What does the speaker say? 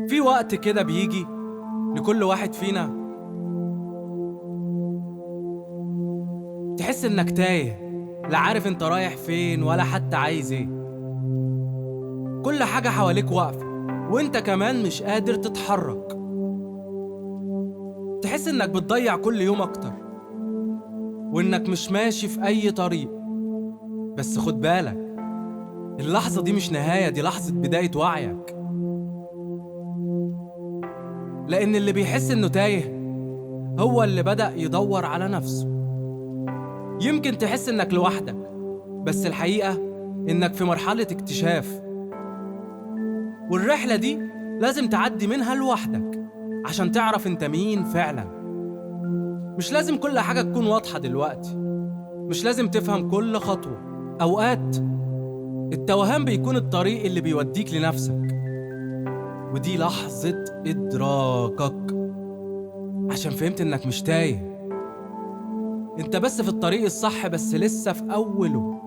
في وقت كده بيجي لكل واحد فينا تحس انك تايه، لا عارف انت رايح فين ولا حتى عايز ايه. كل حاجة حواليك واقفة وانت كمان مش قادر تتحرك. تحس انك بتضيع كل يوم اكتر وانك مش ماشي في اي طريق. بس خد بالك، اللحظة دي مش نهاية، دي لحظة بداية وعيك. لان اللي بيحس انه تايه هو اللي بدأ يدور على نفسه. يمكن تحس انك لوحدك، بس الحقيقة انك في مرحلة اكتشاف، والرحلة دي لازم تعدي منها لوحدك عشان تعرف انت مين فعلا. مش لازم كل حاجة تكون واضحة دلوقتي، مش لازم تفهم كل خطوة. أوقات التوهان بيكون الطريق اللي بيوديك لنفسك، ودي لحظة إدراكك عشان فهمت إنك مش تايه، انت بس في الطريق الصح، بس لسه في أوله.